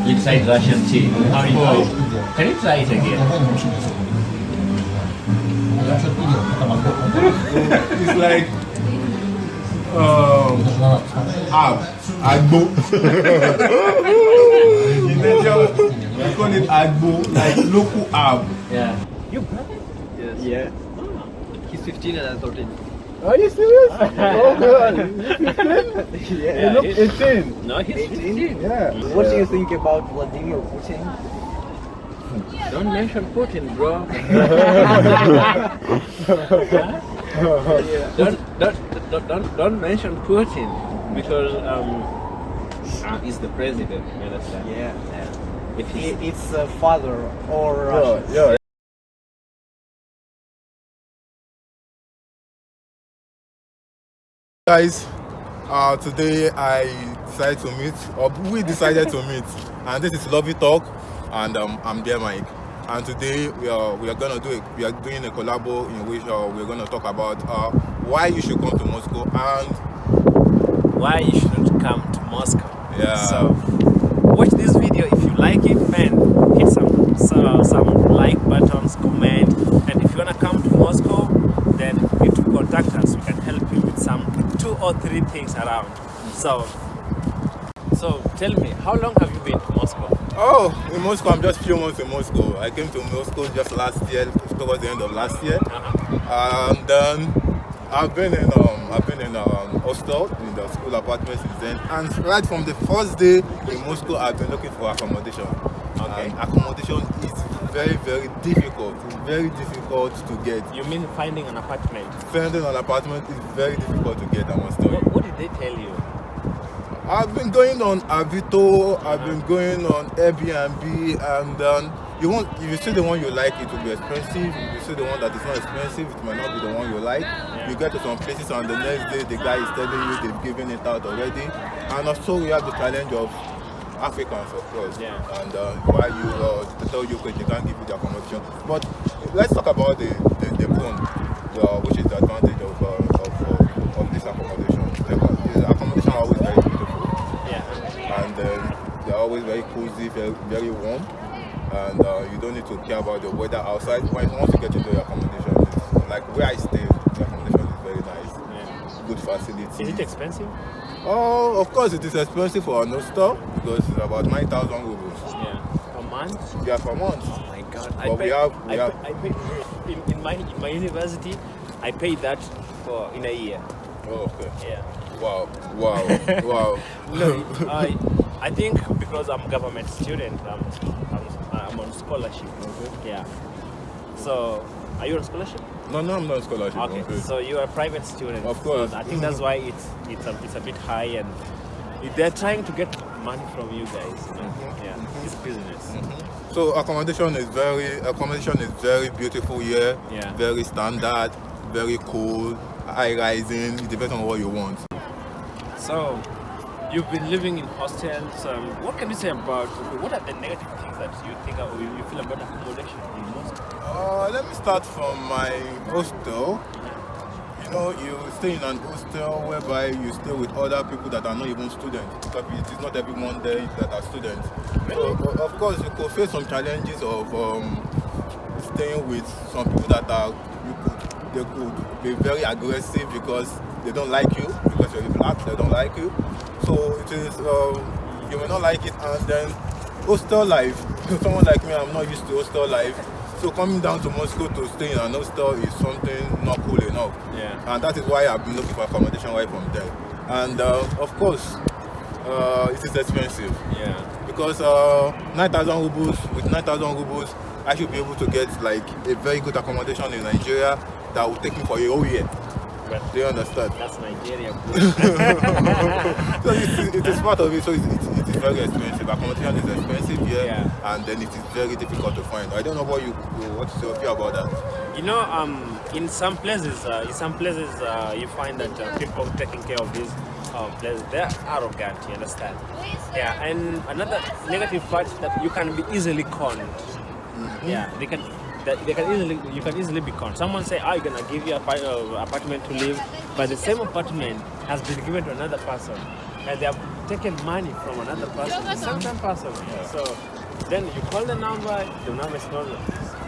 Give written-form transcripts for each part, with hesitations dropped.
inside Russian tea. How do you know? Can you try it again? It's like agbo. In Nigeria, we call it agbo, like local herb. Yeah. You brother? Yes. Yeah. He's 15 and I'm 13. Are you serious? Oh god. Yeah. You look 18. No, he's 15. Yeah. What do you think about Vladimir Putin? Don't mention Putin, bro. Don't mention Putin because he's the president. You understand? Yeah. If It's father or Russian. Yeah. Guys, today we decided to meet, and this is Lovy Talk, and I'm there, Mike. And today we are doing a collabo in which we're gonna talk about why you should come to Moscow and why you shouldn't come to Moscow. Yeah. So watch this video. If you like it, then hit some like buttons, comment, and if you wanna come to Moscow, then you to contact us. We can help you with some 2 or 3 things around. So tell me, how long have you been to Moscow? Oh, in Moscow, I'm just a few months in Moscow. I came to Moscow just last year, towards the end of last year, and then I've been in hostel in the school apartment since then. And right from the first day in Moscow, I've been looking for accommodation. Okay. And accommodation is very, very difficult. It's very difficult to get. You mean finding an apartment? Finding an apartment is very difficult to get, I must tell you. What did they tell you? I've been going on Avito, I've been going on Airbnb, and if you see the one you like, it will be expensive. If you see the one that is not expensive, it might not be the one you like. Yeah. You get to some places and the next day the guy is telling you they've given it out already. And also we have the challenge of Africans, of course. Yeah. And why they tell you they can't give you the accommodation. But let's talk about the phone, which is the advantage of this accommodation. The accommodation are always very beautiful. Yeah. And they're always very cozy, very, very warm, and you don't need to care about the weather outside. Once you get into your accommodation, it's like where I stay, the accommodation is very nice. Yeah. Good facility. Is it expensive? Oh, of course it is expensive for an hostel because it's about 9,000 rubles. Yeah. Per month? Yeah, for months. Oh my God! But we have in my university. I paid that for in a year. Oh, okay. Yeah. Wow. No, I think because I'm a government student, I'm on scholarship. Okay. Yeah. So, are you on scholarship? No, I'm not on scholarship. Okay. So you are a private student. Of course. So I think that's why it's a bit high, and they're trying to get money from you guys. You know? Yeah. It's business. So accommodation is very beautiful here. Yeah. Very standard, very cool, high rising. It depends on what you want. So, you've been living in hostels. What can you say about what are the negative things that you think or you feel about accommodation in Moscow? Let me start from my hostel. You know, you stay in an hostel whereby you stay with other people that are not even students, because it is not everyone there that are students. So, of course, you could face some challenges of staying with some people that they could be very aggressive because they don't like you, because you're black, they don't like you. So it is, you may not like it, and then hostel life, someone like me, I'm not used to hostel life. So coming down to Moscow to stay in an hostel is something not cool enough. Yeah. And that is why I've been looking for accommodation right from there. And of course, it is expensive. Yeah. Because 9,000 rubles, with 9,000 rubles, I should be able to get like a very good accommodation in Nigeria that will take me for a whole year. But Do you understand? that's Nigeria. So it is part of it, so it is very expensive. Accommodation is expensive here, Yeah. and then it is very difficult to find. I don't know what is your view about that. You know, in some places, you find that people taking care of these places, they're arrogant. You understand? Yeah. And another negative part that you can be easily conned. Yeah, you can easily be conned. Someone say, "I'm gonna give you a apartment to live," but the same apartment has been given to another person. and they have taken money from another person, the same person. So then you call the number is not.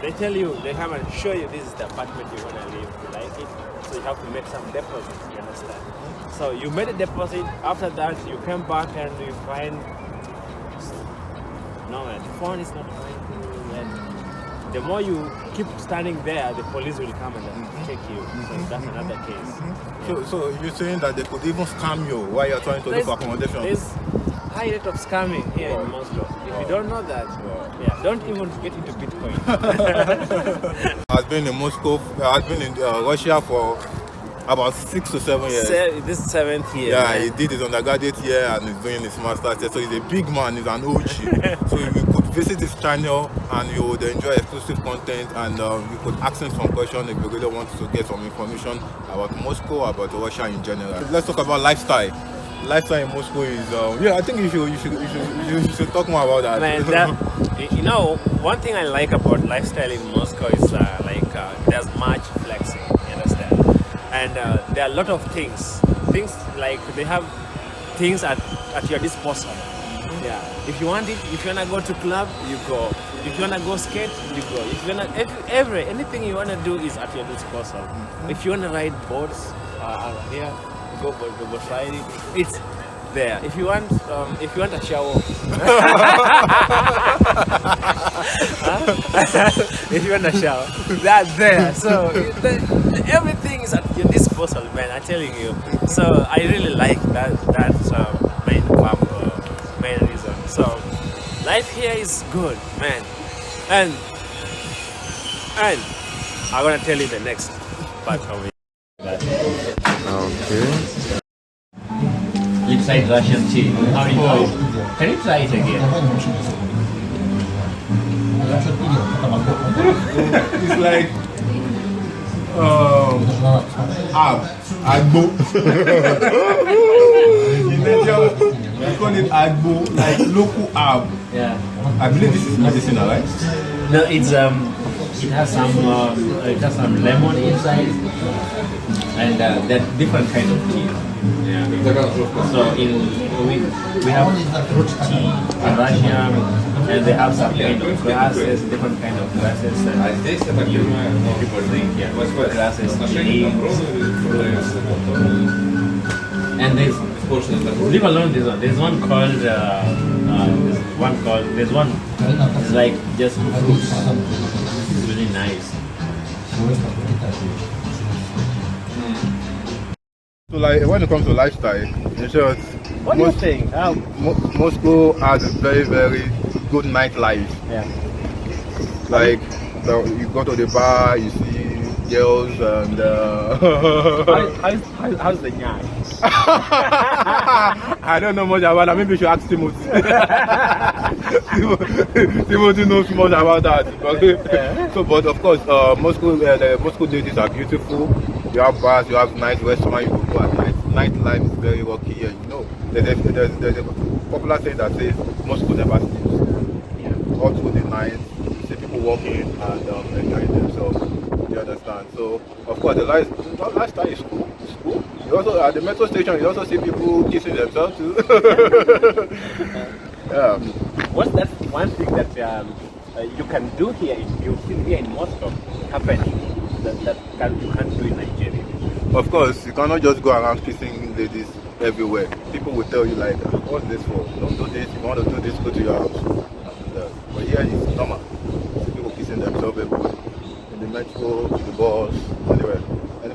They tell you, they come and show you this is the apartment you want to live, you like it. So you have to make some deposit, you understand? So you made a deposit, after that you come back and you find, no man, the phone is not working. And the more you keep standing there, the police will come and take you. So that's another case. So you're saying that they could even scam you while you're trying to look for accommodation? There's high rate of scamming here in Moscow. If you don't know that, don't even get into Bitcoin. I've been in Moscow, I've been in Russia for about 6 to 7 years. This is 7th year. Yeah, man. he did his undergraduate year and he's doing his master's year. So he's a big man, he's an OG. So you could visit his channel and you would enjoy exclusive content, and you could ask him some questions if you really want to get some information about Moscow, about Russia in general. Let's talk about lifestyle. Lifestyle in Moscow is, I think you should talk more about that. Man, one thing I like about lifestyle in Moscow is there's much flexing, you understand? And there are a lot of things like they have things at your disposal. Yeah, if you want it, if you wanna go to club, you go. If you wanna go skate, you go. If you wanna anything you wanna do is at your disposal. If you wanna ride boats here, go ride it. It's there. If you want a shower, if you want a shower, that's there. So everything is at your disposal, man. I'm telling you. So I really like that main reason. So life here is good, man. And I'm gonna tell you the next part of it. Okay. Lip side Russian tea. How do you know? Can you try it again? It's like agbo. In Nigeria, we call it agbo, like local herb. Yeah. I believe this is medicinal, right? No, it has some lemon inside, and that different kind of tea. Yeah. So we have fruit tea in Russia, and they have some kind of grasses, different kind of grasses that people drink. Yeah, grasses, tea, fruits. And leave alone this one. There's one called it's like just fruits. It's really nice. So like when it comes to lifestyle, in short, What do you think? Moscow has a very, very good nightlife. Yeah. Like you go to the bar, you see girls and How's the nyai? I don't know much about that. Maybe you should ask Timothy. Timothy knows much about that. So, but of course, Moscow, the Moscow ladies are beautiful. You have bars, you have nice restaurants, you go at night. Nightlife is very rocky here. You know, there's a popular saying that says Moscow never sleeps. Yeah. All through the night, you see people walking and enjoying themselves. You understand? So, of course, the lifestyle is cool. It's cool. You also at the metro station, you also see people kissing themselves too. Yeah. What's that one thing that you can do here in Moscow happening that you can't do in Nigeria? Of course, you cannot just go around kissing ladies everywhere. People will tell you like, what's this for? Don't do this. If you want to do this, go to your house. But here it's normal. See people kissing themselves everywhere. In the metro, in the bus, anywhere. In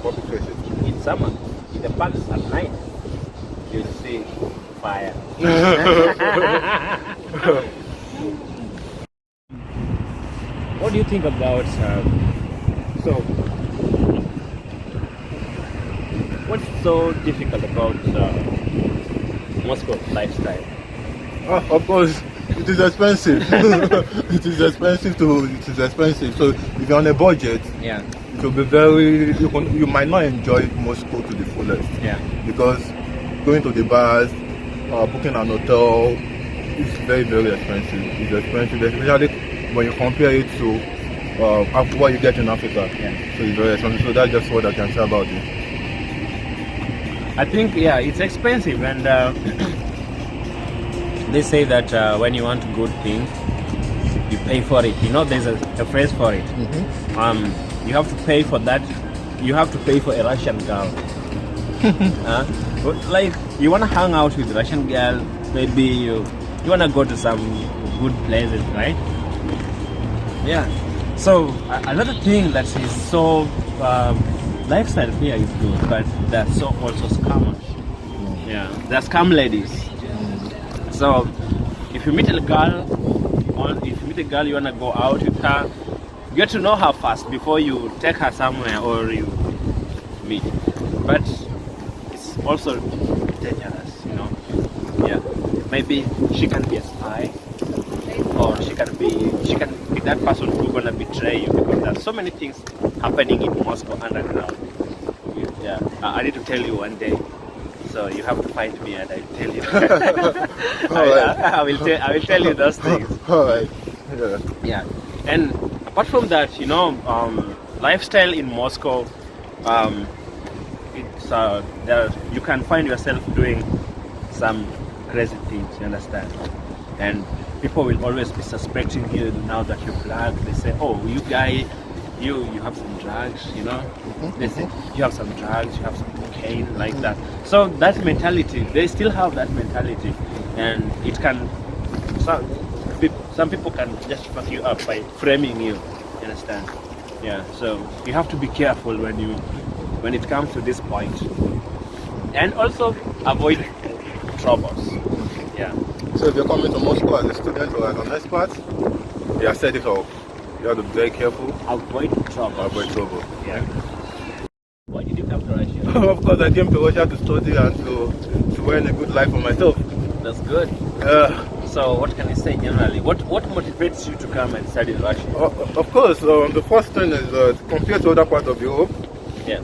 public places. In summer, in the parks at night, you see fire. What do you think about what's so difficult about Moscow lifestyle? Of course, it is expensive. It is expensive. So if you're on a budget, Yeah. it will be very. You might not enjoy Moscow to the fullest. Yeah. Because going to the bars, booking an hotel is very, very expensive. It's expensive, especially when you compare it to what you get in Africa. Yeah. So it's very expensive. So that's just what I can say about it. I think it's expensive, and they say that when you want good things, you pay for it. You know, there's a phrase for it. You have to pay for that. You have to pay for a Russian girl. But like, you want to hang out with a Russian girl, maybe you want to go to some good places, right? Yeah. So another thing that is so lifestyle here is good, but there's so also scammers. Yeah, there's scam ladies. So if you meet a girl, you wanna go out with her, you get to know her first before you take her somewhere or you meet. But it's also dangerous, you know. Yeah, maybe she can be a spy, or she can be that person who's gonna betray you, because there's so many things happening in Moscow underground. Yeah, I need to tell you one day. So you have to find me and I'll tell you. I will tell you those things. All right. Yeah. And apart from that, you know, lifestyle in Moscow, it's there you can find yourself doing some crazy things. You understand? And people will always be suspecting you now that you're black. They say, "Oh, you guy, you have some drugs," you know. They say you have some drugs, you have some cocaine, like that. So that mentality, they still have that mentality, and it can. Some people can just fuck you up by framing you. You understand? Yeah. So you have to be careful when it comes to this point, and also avoid troubles. Yeah. So if you're coming to Moscow as a student or as an expat, they have said it all. You have to be very careful. Avoid trouble. Avoid trouble. Yeah. Why did you come to Russia? Of course, I came to Russia to study and to earn a good life for myself. That's good. So what can you say generally? What motivates you to come and study in Russia? Of course, the first thing is compared to other parts of Europe. Yeah.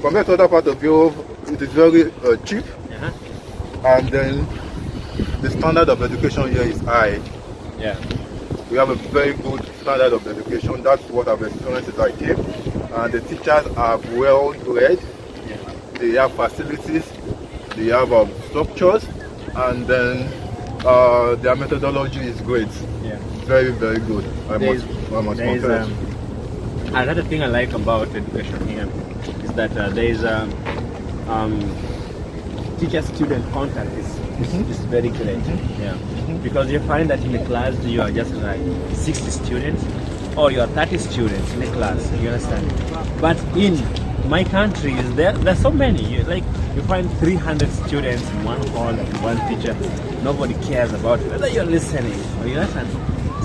Compared to other parts of Europe, it is very cheap. And then the standard of education here is high. Yeah. We have a very good standard of education. That's what I've experienced as I came. And the teachers are well read. Yeah. They have facilities. They have structures. And then their methodology is great. Yeah. Very, very good. I must confess. Another thing I like about education here is that there is teacher-student contact is very great. Yeah. Because you find that in a class you are just like 60 students or you are 30 students in a class, you understand? But in my country, there's so many. You find 300 students in one hall and one teacher. Nobody cares about whether you're listening or you understand.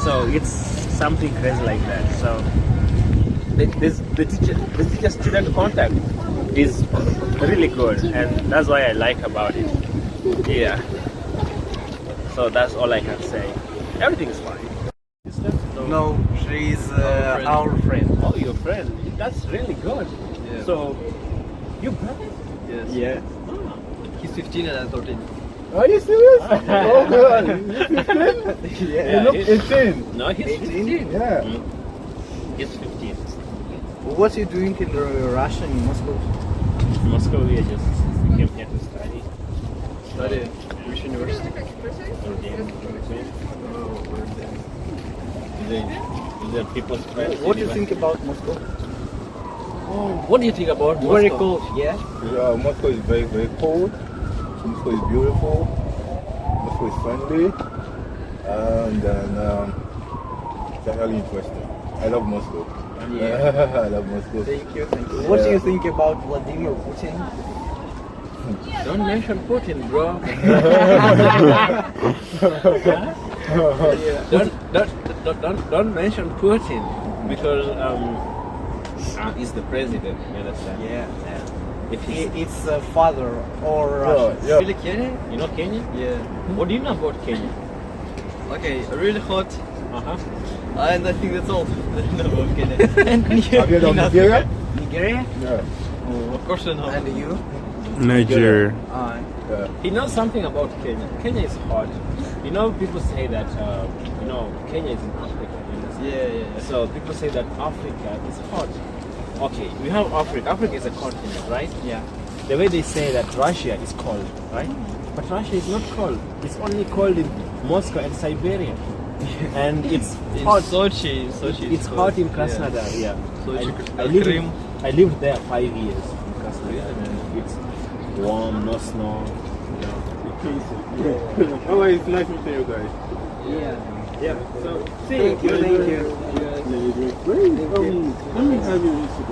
So it's something crazy like that. So the teacher-student contact is really good, and that's why I like about it. Yeah. So that's all I can say. Everything is fine. No, she's our friend. Oh, your friend. That's really good. Yeah. So, you brother? Yes. Yeah. He's 15 and I'm 13. Are you serious? Oh god, you 15? Yeah. You look 18. No, he's 15. Yeah. He's 15. What are you doing in Russia, in Moscow? In Moscow, we just came here to study. Study. Which university? Is there people's friends? What do you think about Moscow? Oh, what do you think about Moscow? Very cold, yeah? Moscow is very, very cold. Moscow is beautiful. Moscow is friendly. And then it's really interesting. I love Moscow. Yeah. I love Moscow. Thank you. What do you think about Vladimir Putin? Don't mention Putin, bro. Don't mention Putin because he's the president. You understand? Yeah. If It's a father or Russian. Yeah. Really Kenya? you know Kenya? Yeah. What do you know about Kenya? Okay, really hot. And I think that's all that I know about Kenya. Have you done Nigeria? Nigeria? Yeah. Oh, of course I know. And you? Nigeria. Yeah. He knows something about Kenya. Kenya is hot. You know, people say that Kenya is in Africa. You understand? Yeah. So people say that Africa is hot. Okay, we have Africa. Africa is a continent, right? Yeah. the way they say that Russia is cold, right? But Russia is not cold. It's only cold in Moscow and Siberia. And it's hot. Sochi It's hot in Krasnodar, yeah. Sochi, I lived there 5 years in Krasnodar, and it's warm, no snow. Oh, it's nice meeting you guys. Yeah. So Thank you. Let me have you visit.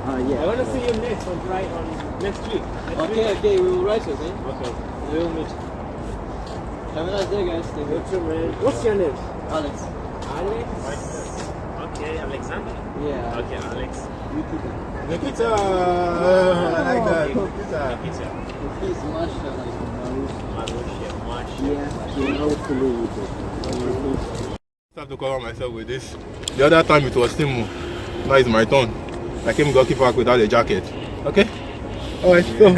I want to see you next on next week. Okay, we will write it, eh? Okay. We will meet. Have a nice day, guys. Thank you. You too, man. What's your name? Alex. Alex. Okay, Alexander. Yeah. Okay, Alex. Nikita! I like that. Nikita. He's Masha, like I have to cover myself with this. The other time it was Timu. Now it's my turn. I came Gorky Park without a jacket. Okay? Alright, so.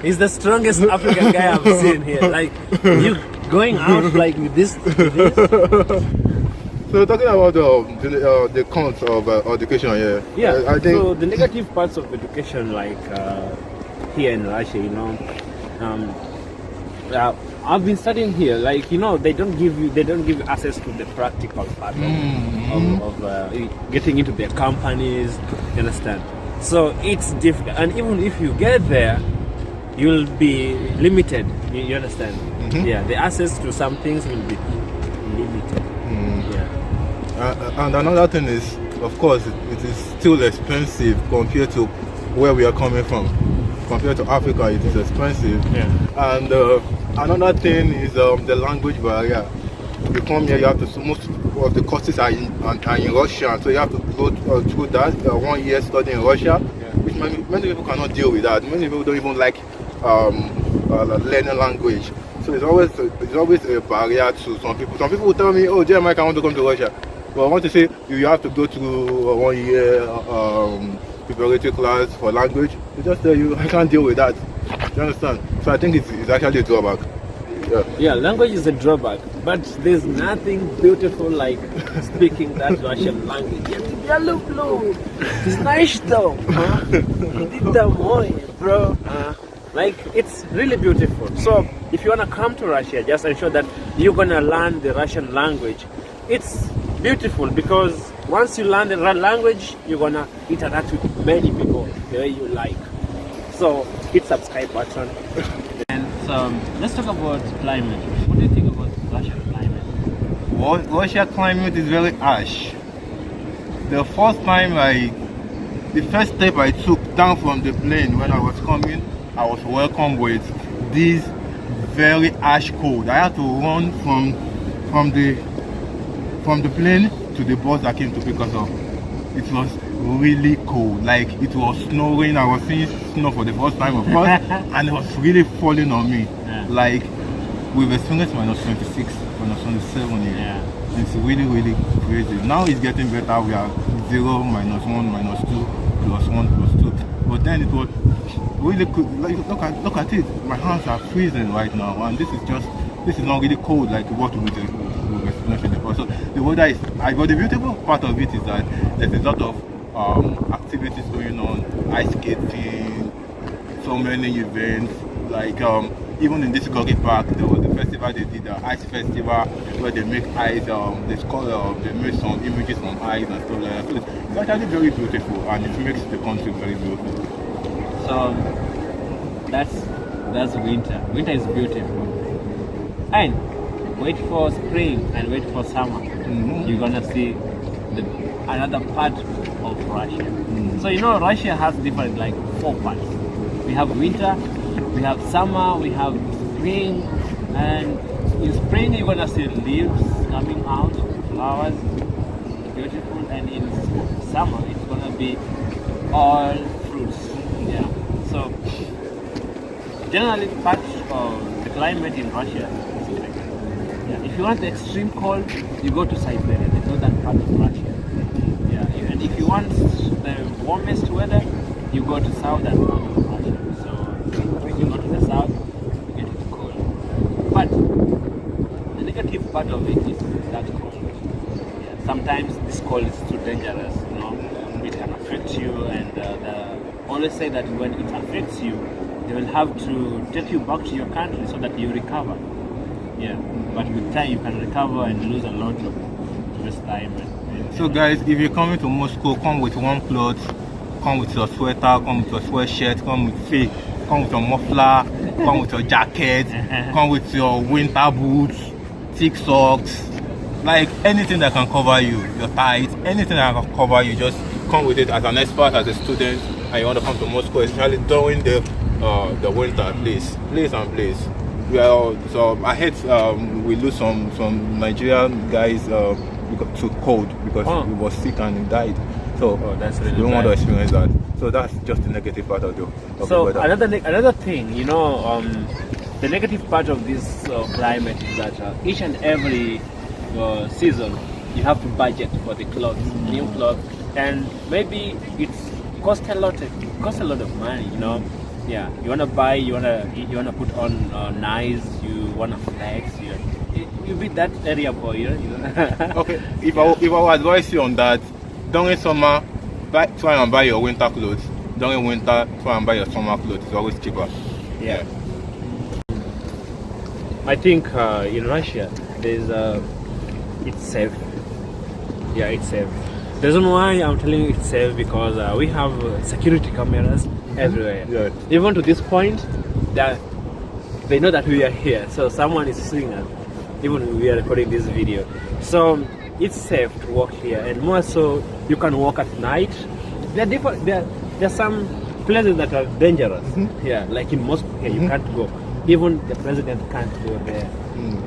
He's the strongest African guy I've seen here. Like, you going out like with this? So talking about the cons of education here. Yeah, I think so the negative parts of education, like here in Russia, you know, I've been studying here. Like, you know, they don't give you access to the practical part of getting into their companies. You understand? So it's difficult, and even if you get there, you'll be limited. You understand? Yeah, the access to some things will be limited. Yeah. And another thing is, of course, it is still expensive compared to where we are coming from. Compared to Africa, it is expensive. Yeah. And another thing is the language barrier. You come here, you have to. Most of the courses are in Russian, so you have to go through that 1 year study in Russia, which many people cannot deal with that. Many people don't even like learning language. So it's always a barrier to some people. Some people will tell me, "Oh, Jeremiah, I want to come to Russia." But I want to say you have to go through 1 year preparatory class for language. They just tell you, I can't deal with that. You understand? So I think it's actually a drawback. Yeah, language is a drawback, but there's nothing beautiful like speaking that Russian language. It's nice though, bro. Like, it's really beautiful. So if you wanna come to Russia, just ensure that you're gonna learn the Russian language. It's beautiful because once you learn the language, you're gonna interact with many people the way you like. So hit subscribe button. And so let's talk about climate. What do you think about Russian climate? Russia climate is very harsh. The first step I took down from the plane when I was coming, I was welcomed with this very harsh cold. I had to run from the plane to the bus that came to pick us up. It was really cold, like it was snowing. I was seeing snow for the first time, of course, and it was really falling on me. Like we've experienced -26, -27 here. Yeah. It's really crazy. Now it's getting better. We are 0, -1, -2, +1, +2. But then it was really cool. Like, look at it. My hands are freezing right now, and this is not really cold like what we've experienced before. So the weather is. But the beautiful part of it is that there's a lot of activities going on, ice skating, so many events. Like even in this Gorky Park, there was the festival they did, the ice festival, where they make ice. They made some images on ice and stuff like that. So it's actually very beautiful, and it makes the country very beautiful. So that's winter. Winter is beautiful. And wait for spring and wait for summer. You're gonna see another part of Russia. So you know Russia has different, like 4 parts. We have winter, we have summer, we have spring, and in spring you're gonna see leaves coming out, flowers, beautiful, and in summer it's gonna be all fruits. Yeah. So generally part of the climate in Russia is like, if you want the extreme cold, you go to Siberia, the northern part of Russia. Yeah, and if you want the warmest weather, you go to southern part of Russia. So when you go to the south, you get it cold. But the negative part of it is that cold. Yeah, sometimes this cold is too dangerous. You know, it can affect you, and always say that when it affects you, they will have to take you back to your country so that you recover. Yeah, but with time you can recover and lose a lot of this time. So guys, if you're coming to Moscow, come with warm clothes, come with your sweater, come with your sweatshirt, come with your muffler, come with your jacket, come with your winter boots, thick socks, like anything that can cover you, your tights, anything that can cover you, just come with it as an expert, as a student, and you want to come to Moscow, especially during the winter, please. So I heard we lose some Nigerian guys to cold because he was sick and he died. So that's really we don't want to experience that. So that's just the negative part of the weather. Another thing, you know, the negative part of this climate is that each and every season you have to budget for the clothes, new clothes, and maybe it costs a lot of money, you know. Yeah, you wanna buy, you wanna put on nice, you wanna flex, you be that area boy, you know. Okay, if I would advise you on that, during summer, try and buy your winter clothes. During winter, try and buy your summer clothes. It's always cheaper. Yeah. I think in Russia, it's safe. Yeah, it's safe. The reason why I'm telling you it's safe because we have security cameras everywhere. Yeah. Even to this point, that they know that we are here, so someone is seeing us. Even we are recording this video, so it's safe to walk here, and more so you can walk at night. There are some places that are dangerous. Yeah, like in Moscow here, you can't go. Even the president can't go there.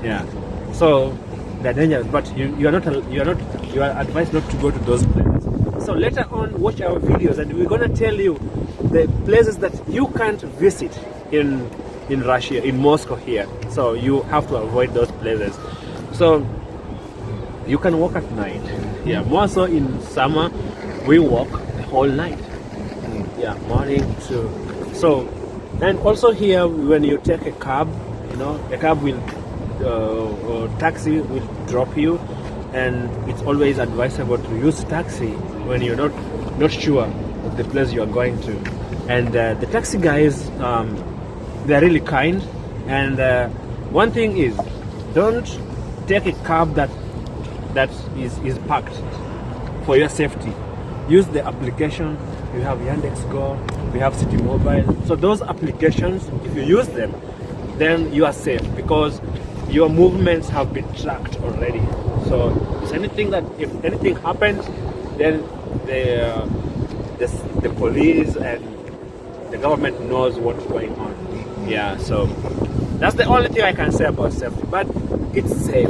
Yeah, so they're dangerous. But you are advised not to go to those places. So later on, watch our videos, and we're gonna tell you the places that you can't visit in Russia, in Moscow here. So you have to avoid those places. So you can walk at night. Yeah, more so in summer, we walk the whole night. Yeah, morning to so, and also here when you take a cab, you know, a cab will or taxi will drop you, and it's always advisable to use taxi when you're not sure of the place you are going to. And the taxi guys, they're really kind. And one thing is, don't take a cab that is packed for your safety. Use the application. We have Yandex Go, we have City Mobile. So those applications, if you use them, then you are safe because your movements have been tracked already. So if anything happens, then the police and the government knows what's going on. Yeah, so that's the only thing I can say about safety, but it's safe.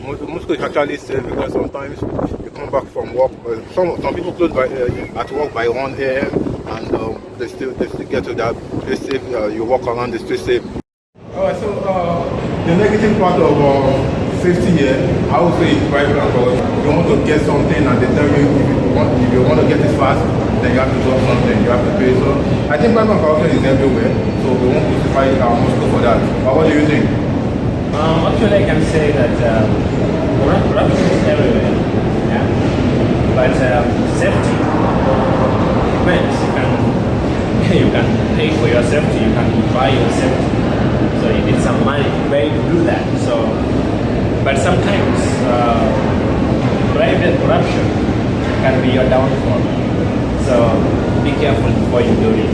Moscow is actually safe because sometimes you come back from work. Some people close at work by 1 a.m. and they still get to that place safe. You walk around the street safe. Alright, so the negative part of safety here, I would say is private because you want to get something and they tell you if you want to get it fast, then you have to drop something, you have to pay. So I think private transportation is everywhere, so we won't crucify Moscow for that. But what do you think? Actually, I can say that corruption is everywhere, yeah. But safety depends. You can pay for your safety, you can buy your safety. So you need some money to pay to do that. So, but sometimes private corruption can be your downfall. So be careful before you do it.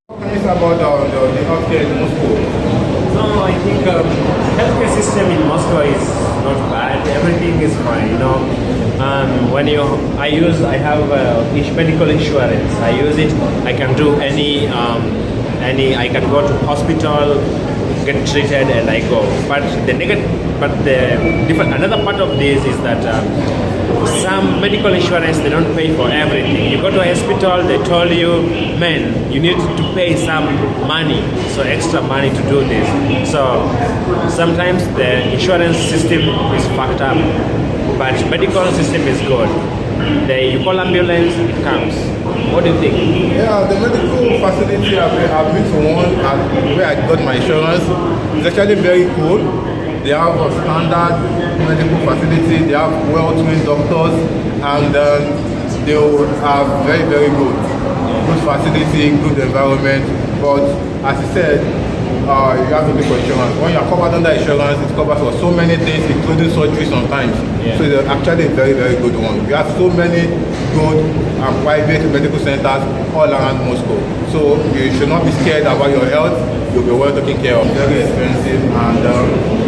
What can you say about the healthcare in Moscow? No, I think healthcare system in Moscow is not bad. Everything is fine, you know. I have each medical insurance. I use it. I can do any. I can go to hospital, get treated, and I go. But another part of this is that some medical insurance, they don't pay for everything. You go to a hospital, they told you, man, you need to pay some money, so extra money to do this. So sometimes the insurance system is fucked up, but medical system is good. You call ambulance, it comes. What do you think? Yeah, the medical facility I've been to one where I got my insurance is actually very cool. They have a standard medical facility, they have well-trained doctors, and they are very, very good. Good facility, good environment. But as I said, you have to pay for insurance. When you're covered under insurance, it covers for so many things, including surgery sometimes. Yeah. So it's actually a very, very good one. We have so many good and private medical centers all around Moscow. So you should not be scared about your health. You'll be well taken care of. Very expensive. And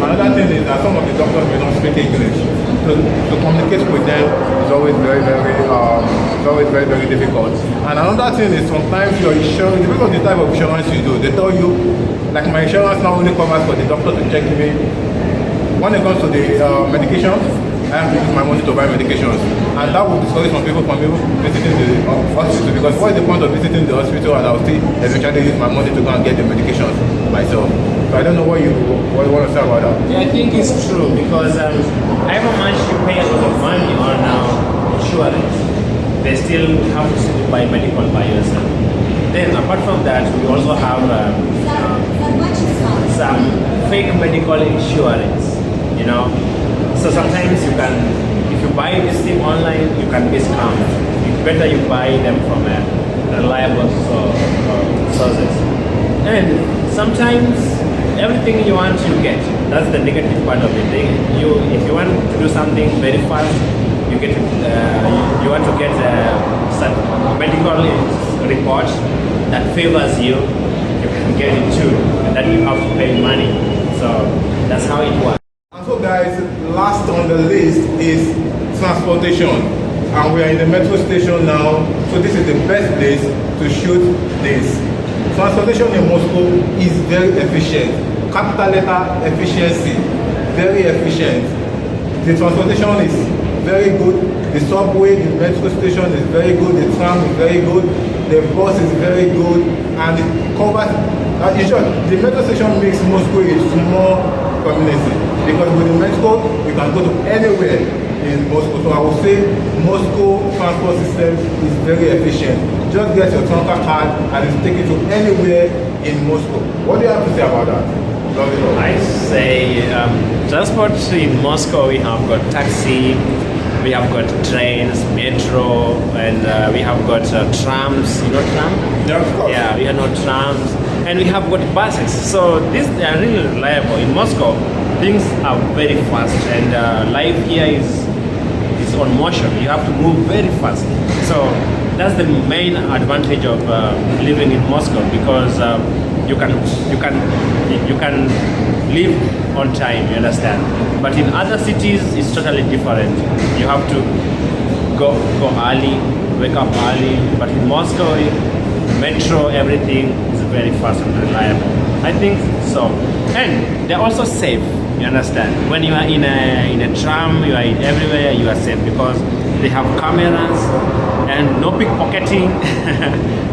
another thing is that some of the doctors may not speak English. So to communicate with them is always very, very difficult. And another thing is sometimes your insurance, depending on the type of insurance you do, they tell you, like my insurance now only covers for the doctor to check me. When it comes to the medications, I have to use my money to buy medications. And that will discourage some people from even visiting the hospital, because what is the point of visiting the hospital and I'll still eventually use my money to go and get the medications myself. So I don't know what you want to say about that. Yeah, I think it's true because however much you pay a lot of money on insurance, they still have to buy medical by yourself. Then apart from that, we also have some fake medical insurance, you know. So sometimes you can, if you buy this thing online, you can be scammed. It's better you buy them from a reliable sources. And sometimes everything you want you get. That's the negative part of it. If you want to do something very fast, you get you want to get some medical report that favors you. You can get it too, and then you have to pay money. So that's how it works. So guys, last on the list is transportation, and we are in the metro station now, so this is the best place to shoot this. Transportation in Moscow is very efficient. Capital letter efficiency, very efficient. The transportation is very good. The subway, the metro station is very good. The tram is very good. The bus is very good, and it covers. In short, the metro station makes Moscow a small community, because with the metro you can go to anywhere in Moscow. So I would say Moscow transport system is very efficient. Just get your trunker card and it take you to anywhere in Moscow. What do you have to say about that? Lovy Talk. I say transport in Moscow, we have got taxi, we have got trains, metro, and we have got trams. You know tram? Yeah, of course. Yeah, we have no trams, and we have got buses. So these are really reliable. In Moscow, things are very fast, and life here is on motion. You have to move very fast. So that's the main advantage of living in Moscow, because you can live on time, you understand. But in other cities it's totally different. You have to go early, wake up early. But in Moscow, metro, everything is very fast and reliable. I think so. And they're also safe, you understand. When you are in a tram, you are everywhere, you are safe, because they have cameras and no pickpocketing.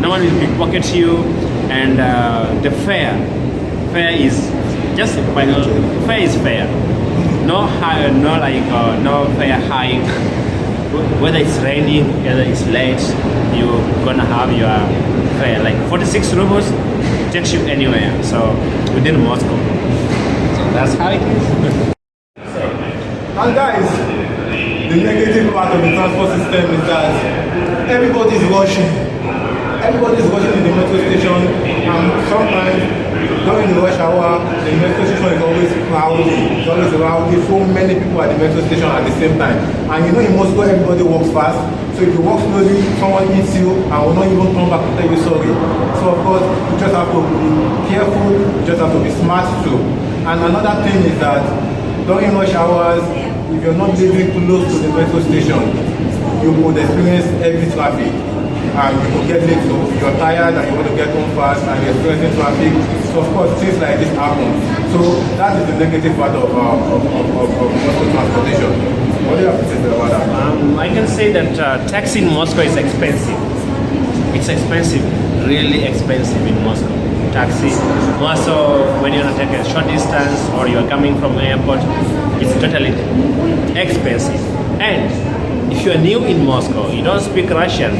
No one will pickpocket you. And the fare is just fare is fair. No fare hike. Whether it's raining, whether it's late, you're gonna have your fare. Like 46 rubles takes you anywhere. So within Moscow. So that's how it is. And guys, the negative part of the transport system is that everybody's rushing. Everybody's rushing in the metro station, and sometimes during the rush hour, the metro station is always crowded. It's always rowdy. So many people at the metro station at the same time. And you know, in Moscow, everybody walks fast. So if you walk slowly, someone hits you and will not even come back to tell you sorry. So of course, you just have to be careful. You just have to be smart too. And another thing is that during rush hours, if you're not living close to the metro station, you could experience heavy traffic. And you could get late, so you're tired and you want to get home fast and you're experiencing traffic. So of course, things like this happen. So that is the negative part of Moscow transportation. What do you have to say about that? I can say that taxi in Moscow is expensive. It's expensive, really expensive in Moscow. Taxi. Also, when you want to take a short distance or you're coming from the airport, it's totally expensive. And if you're new in Moscow, you don't speak Russian,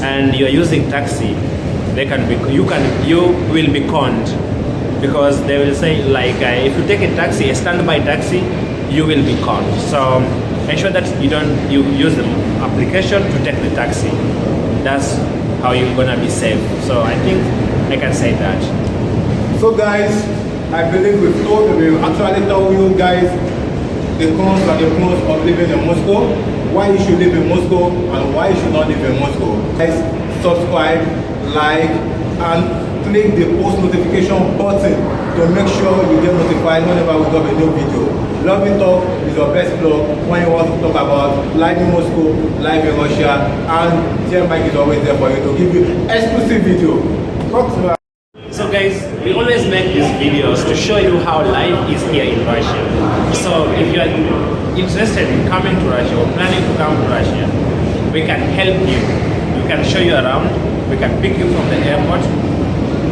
and you're using taxi, you will be conned, because they will say, like, if you take a taxi, a standby taxi, you will be conned. So ensure that you use the application to take the taxi. That's how you're gonna be safe. So I think I can say that. So guys, I believe we've actually told you guys the cons and the pros of living in Moscow, why you should live in Moscow and why you should not live in Moscow. Guys, subscribe, like, and click the post notification button to make sure you get notified whenever we drop a new video. Lovy Talk is your best blog when you want to talk about life in Moscow, life in Russia, and Dear Mike is always there for you to give you exclusive video. So guys, we always make these videos to show you how life is here in Russia. So if you are interested in coming to Russia or planning to come to Russia, we can help you. We can show you around. We can pick you from the airport.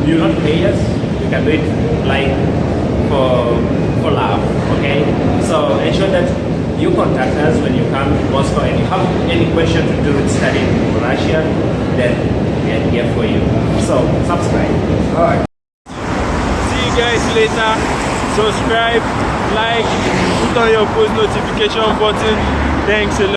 You not pay us. We can do it like for love. Okay. So ensure that you contact us when you come to Moscow and you have any question to do with studying in Russia, then we are here for you. So subscribe. Alright. See you guys later. Subscribe, like, put on your post notification button. Thanks a lot.